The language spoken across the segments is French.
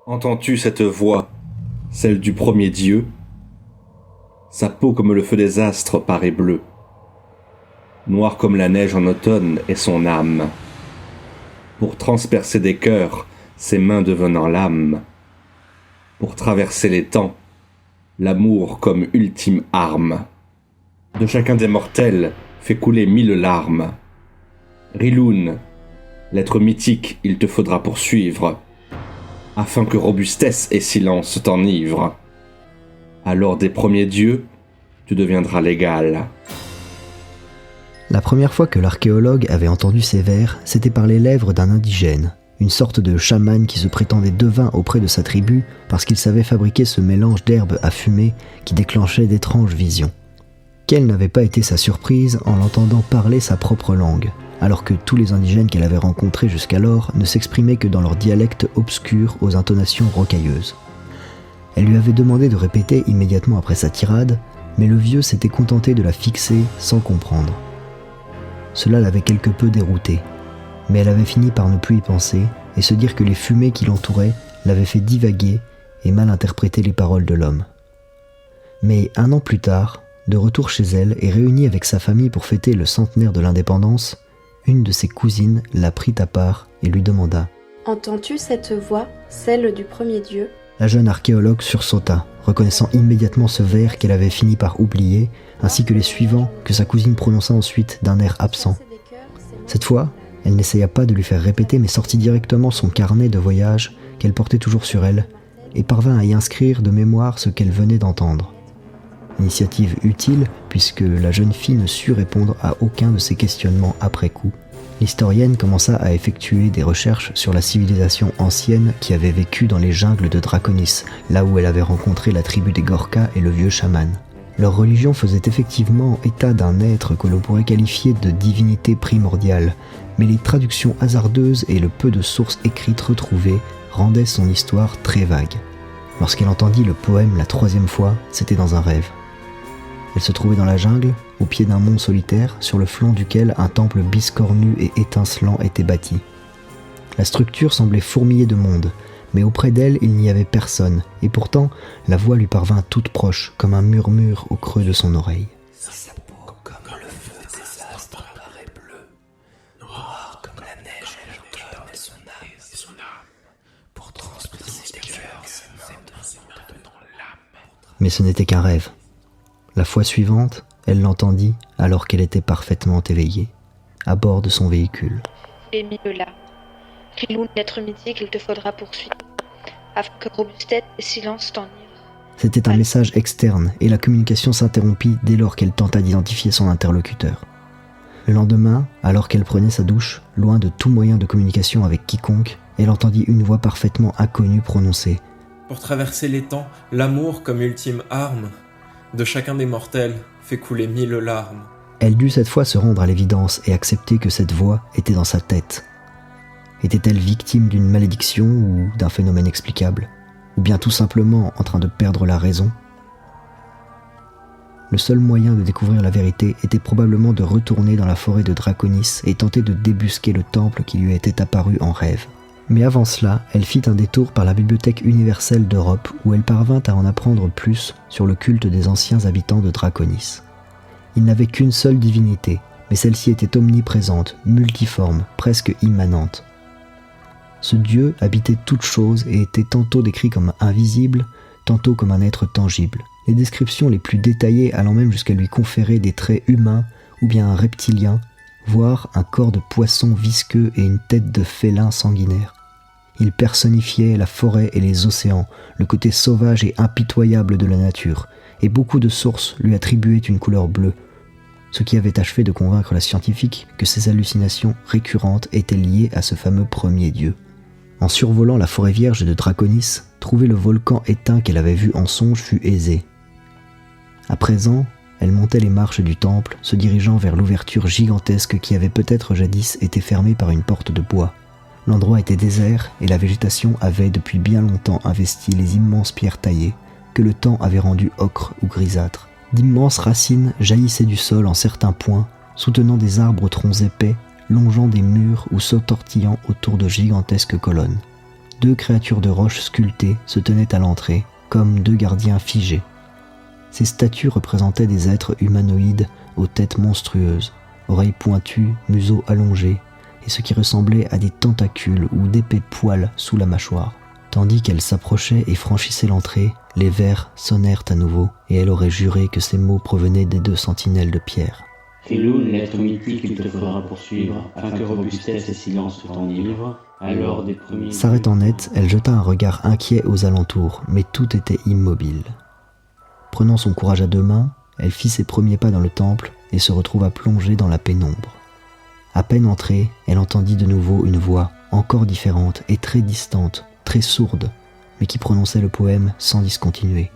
Entends-tu cette voix, celle du premier Dieu? Sa peau comme le feu des astres paraît bleue. Noire comme la neige en automne est son âme. Pour transpercer des cœurs, ses mains devenant lame. Pour traverser les temps, l'amour comme ultime arme. De chacun des mortels fait couler 1000 larmes. Riloun, l'être mythique, il te faudra poursuivre, afin que robustesse et silence t'enivrent. Alors des premiers dieux, tu deviendras l'égal. La première fois que l'archéologue avait entendu ces vers, c'était par les lèvres d'un indigène, une sorte de chaman qui se prétendait devin auprès de sa tribu parce qu'il savait fabriquer ce mélange d'herbes à fumer qui déclenchait d'étranges visions. Quelle n'avait pas été sa surprise en l'entendant parler sa propre langue, alors que tous les indigènes qu'elle avait rencontrés jusqu'alors ne s'exprimaient que dans leur dialecte obscur aux intonations rocailleuses. Elle lui avait demandé de répéter immédiatement après sa tirade, mais le vieux s'était contenté de la fixer sans comprendre. Cela l'avait quelque peu déroutée, mais elle avait fini par ne plus y penser et se dire que les fumées qui l'entouraient l'avaient fait divaguer et mal interpréter les paroles de l'homme. Mais 1 an plus tard, de retour chez elle et réunie avec sa famille pour fêter le centenaire de l'indépendance, une de ses cousines la prit à part et lui demanda « Entends-tu cette voix, celle du premier Dieu ?» La jeune archéologue sursauta, reconnaissant immédiatement ce vers qu'elle avait fini par oublier, ainsi que les suivants que sa cousine prononça ensuite d'un air absent. Cette fois, elle n'essaya pas de lui faire répéter mais sortit directement son carnet de voyage qu'elle portait toujours sur elle et parvint à y inscrire de mémoire ce qu'elle venait d'entendre. Initiative utile puisque la jeune fille ne sut répondre à aucun de ses questionnements après coup. L'historienne commença à effectuer des recherches sur la civilisation ancienne qui avait vécu dans les jungles de Draconis, là où elle avait rencontré la tribu des Gorkas et le vieux chaman. Leur religion faisait effectivement état d'un être que l'on pourrait qualifier de divinité primordiale, mais les traductions hasardeuses et le peu de sources écrites retrouvées rendaient son histoire très vague. Lorsqu'elle entendit le poème la 3e fois, c'était dans un rêve. Elle se trouvait dans la jungle, au pied d'un mont solitaire, sur le flanc duquel un temple biscornu et étincelant était bâti. La structure semblait fourmiller de monde, mais auprès d'elle il n'y avait personne, et pourtant la voix lui parvint toute proche, comme un murmure au creux de son oreille. Sa peau comme le feu des astres paraît bleu, noir comme la neige en automne est son âme, pour transpercer des cœurs, ses mains devenant l'âme. Mais ce n'était qu'un rêve. La fois suivante, elle l'entendit alors qu'elle était parfaitement éveillée, à bord de son véhicule. Et là. Riloun, l'être mythique, il te faudra poursuivre, afin que robustesse et silence t'enivrent. C'était un message externe et la communication s'interrompit dès lors qu'elle tenta d'identifier son interlocuteur. Le lendemain, alors qu'elle prenait sa douche, loin de tout moyen de communication avec quiconque, elle entendit une voix parfaitement inconnue prononcer « Pour traverser les temps, l'amour comme ultime arme, de chacun des mortels fait couler 1000 larmes. » Elle dut cette fois se rendre à l'évidence et accepter que cette voix était dans sa tête. Était-elle victime d'une malédiction ou d'un phénomène explicable? Ou bien tout simplement en train de perdre la raison? Le seul moyen de découvrir la vérité était probablement de retourner dans la forêt de Draconis et tenter de débusquer le temple qui lui était apparu en rêve. Mais avant cela, elle fit un détour par la Bibliothèque universelle d'Europe où elle parvint à en apprendre plus sur le culte des anciens habitants de Draconis. Il n'avait qu'une seule divinité, mais celle-ci était omniprésente, multiforme, presque immanente. Ce dieu habitait toutes choses et était tantôt décrit comme invisible, tantôt comme un être tangible. Les descriptions les plus détaillées allant même jusqu'à lui conférer des traits humains ou bien un reptilien, voire un corps de poisson visqueux et une tête de félin sanguinaire. Il personnifiait la forêt et les océans, le côté sauvage et impitoyable de la nature, et beaucoup de sources lui attribuaient une couleur bleue, ce qui avait achevé de convaincre la scientifique que ces hallucinations récurrentes étaient liées à ce fameux premier dieu. En survolant la forêt vierge de Draconis, trouver le volcan éteint qu'elle avait vu en songe fut aisé. À présent, elle montait les marches du temple, se dirigeant vers l'ouverture gigantesque qui avait peut-être jadis été fermée par une porte de bois. L'endroit était désert et la végétation avait depuis bien longtemps investi les immenses pierres taillées que le temps avait rendues ocre ou grisâtres. D'immenses racines jaillissaient du sol en certains points, soutenant des arbres aux troncs épais, longeant des murs ou s'entortillant autour de gigantesques colonnes. 2 créatures de roche sculptées se tenaient à l'entrée, comme 2 gardiens figés. Ces statues représentaient des êtres humanoïdes aux têtes monstrueuses, oreilles pointues, museaux allongés, et ce qui ressemblait à des tentacules ou d'épais poils sous la mâchoire. Tandis qu'elle s'approchait et franchissait l'entrée, les vers sonnèrent à nouveau, et elle aurait juré que ces mots provenaient des 2 sentinelles de pierre. Riloun, l'être mythique, il te faudra poursuivre, afin que robustesse et silence t'enivrent, alors des premiers... S'arrêtant net, elle jeta un regard inquiet aux alentours, mais tout était immobile. Prenant son courage à 2 mains, elle fit ses premiers pas dans le temple et se retrouva plongée dans la pénombre. À peine entrée, elle entendit de nouveau une voix, encore différente et très distante, très sourde, mais qui prononçait le poème sans discontinuer.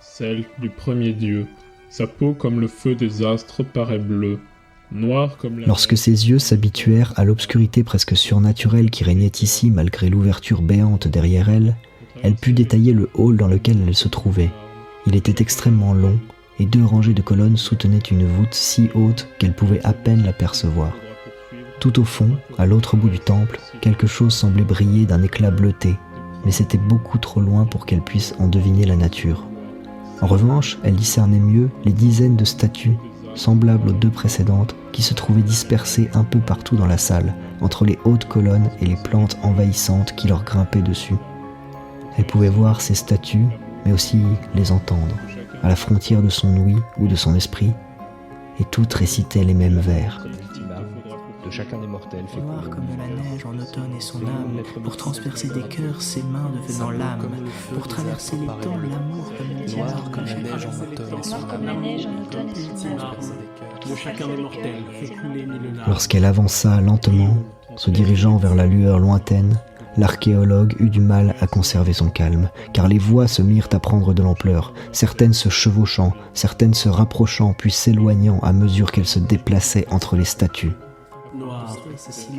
Celle du premier dieu. Sa peau comme le feu des astres paraît bleue, noire comme la... Lorsque ses yeux s'habituèrent à l'obscurité presque surnaturelle qui régnait ici malgré l'ouverture béante derrière elle, elle put détailler le hall dans lequel elle se trouvait. Il était extrêmement long, et 2 rangées de colonnes soutenaient une voûte si haute qu'elle pouvait à peine l'apercevoir. Tout au fond, à l'autre bout du temple, quelque chose semblait briller d'un éclat bleuté, mais c'était beaucoup trop loin pour qu'elle puisse en deviner la nature. En revanche, elle discernait mieux les dizaines de statues, semblables aux 2 précédentes, qui se trouvaient dispersées un peu partout dans la salle, entre les hautes colonnes et les plantes envahissantes qui leur grimpaient dessus. Elle pouvait voir ces statues, mais aussi les entendre, à la frontière de son ouïe ou de son esprit, et toutes récitaient les mêmes vers. De chacun des mortels fait noir comme la neige en automne et son âme, pour transpercer des cœurs, ses mains devenant l'âme, pour traverser les temps, l'amour comme le noir comme la neige en automne et son Noir comme la neige en automne et son âme. De chacun des mortels fait couler 1000 larmes. Lorsqu'elle avança lentement, se dirigeant vers la lueur lointaine, l'archéologue eut du mal à conserver son calme, car les voix se mirent à prendre de l'ampleur, certaines se chevauchant, certaines se rapprochant puis s'éloignant à mesure qu'elles se déplaçaient entre les statues. Noir,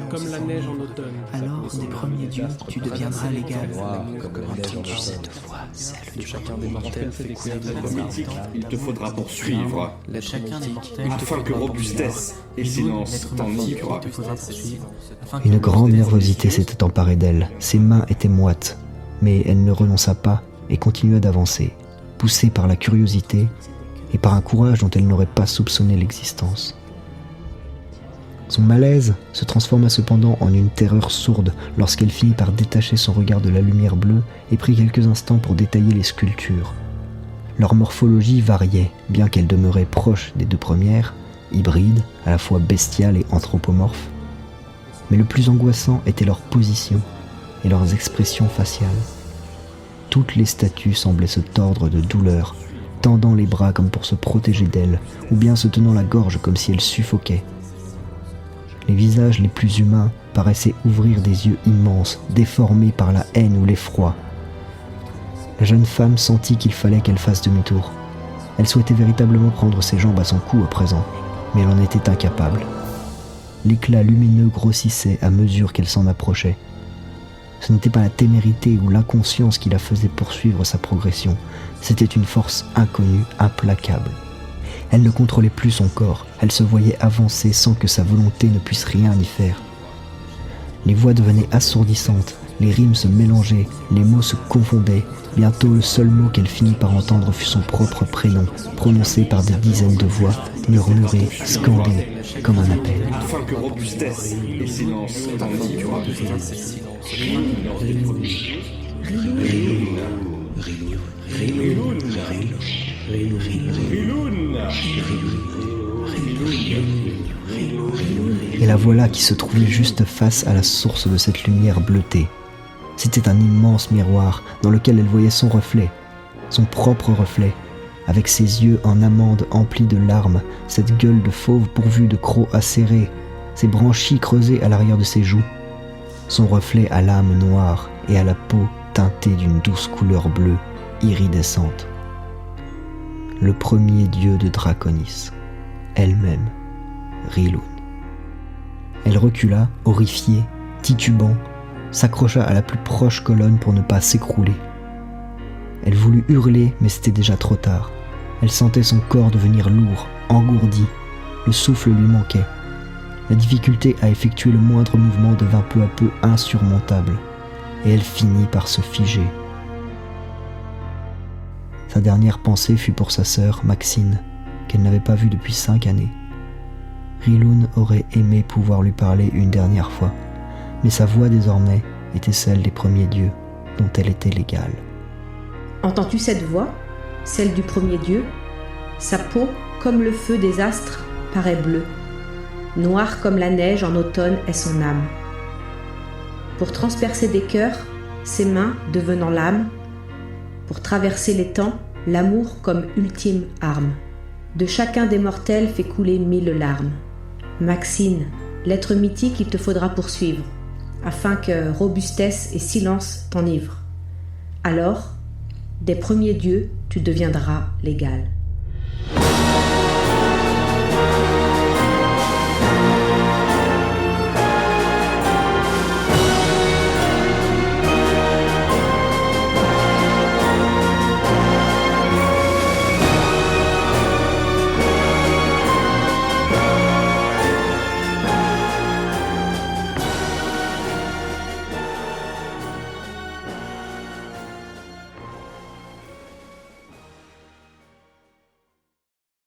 comme la neige en automne. Alors, des premiers dieux, tu deviendras l'égal. noir comme la neige en Entends-tu cette automne. voix, celle De du chacun des mortels fait couler des Mythique, il te faudra poursuivre, chacun des mortels, afin que robustesse et silence t'enivrent. Une grande nervosité s'était emparée d'elle, ses mains étaient moites, mais elle ne renonça pas et continua d'avancer, poussée par la curiosité et par un courage dont elle n'aurait pas soupçonné l'existence. Son malaise se transforma cependant en une terreur sourde lorsqu'elle finit par détacher son regard de la lumière bleue et prit quelques instants pour détailler les sculptures. Leur morphologie variait, bien qu'elles demeuraient proches des 2 premières, hybrides, à la fois bestiales et anthropomorphes. Mais le plus angoissant était leur position et leurs expressions faciales. Toutes les statues semblaient se tordre de douleur, tendant les bras comme pour se protéger d'elles, ou bien se tenant la gorge comme si elles suffoquaient. Les visages les plus humains paraissaient ouvrir des yeux immenses, déformés par la haine ou l'effroi. La jeune femme sentit qu'il fallait qu'elle fasse demi-tour. Elle souhaitait véritablement prendre ses jambes à son cou à présent, mais elle en était incapable. L'éclat lumineux grossissait à mesure qu'elle s'en approchait. Ce n'était pas la témérité ou l'inconscience qui la faisait poursuivre sa progression, c'était une force inconnue, implacable. Elle ne contrôlait plus son corps, elle se voyait avancer sans que sa volonté ne puisse rien y faire. Les voix devenaient assourdissantes, les rimes se mélangeaient, les mots se confondaient. Bientôt le seul mot qu'elle finit par entendre fut son propre prénom, prononcé par des dizaines de voix, murmuré, scandé, comme un appel. Afin que robustesse et silence t'enivrent. Et la voilà qui se trouvait juste face à la source de cette lumière bleutée. C'était un immense miroir dans lequel elle voyait son reflet, son propre reflet, avec ses yeux en amande emplis de larmes, cette gueule de fauve pourvue de crocs acérés, ses branchies creusées à l'arrière de ses joues, son reflet à l'âme noire et à la peau teintée d'une douce couleur bleue, iridescente. Le premier dieu de Draconis, elle-même, Riloun. Elle recula, horrifiée, titubant, s'accrocha à la plus proche colonne pour ne pas s'écrouler. Elle voulut hurler, mais c'était déjà trop tard. Elle sentait son corps devenir lourd, engourdi. Le souffle lui manquait. La difficulté à effectuer le moindre mouvement devint peu à peu insurmontable. et elle finit par se figer. Sa dernière pensée fut pour sa sœur, Maxine, qu'elle n'avait pas vue depuis 5 années. Riloun aurait aimé pouvoir lui parler une dernière fois, mais sa voix désormais était celle des premiers dieux, dont elle était l'égale. Entends-tu cette voix, celle du premier dieu? Sa peau, comme le feu des astres, paraît bleue. Noire comme la neige en automne est son âme. Pour transpercer des cœurs, ses mains devenant l'âme, pour traverser les temps, l'amour comme ultime arme. De chacun des mortels fait couler 1000 larmes. Maxine, l'être mythique il te faudra poursuivre, afin que robustesse et silence t'enivrent. Alors, des premiers dieux, tu deviendras l'égal.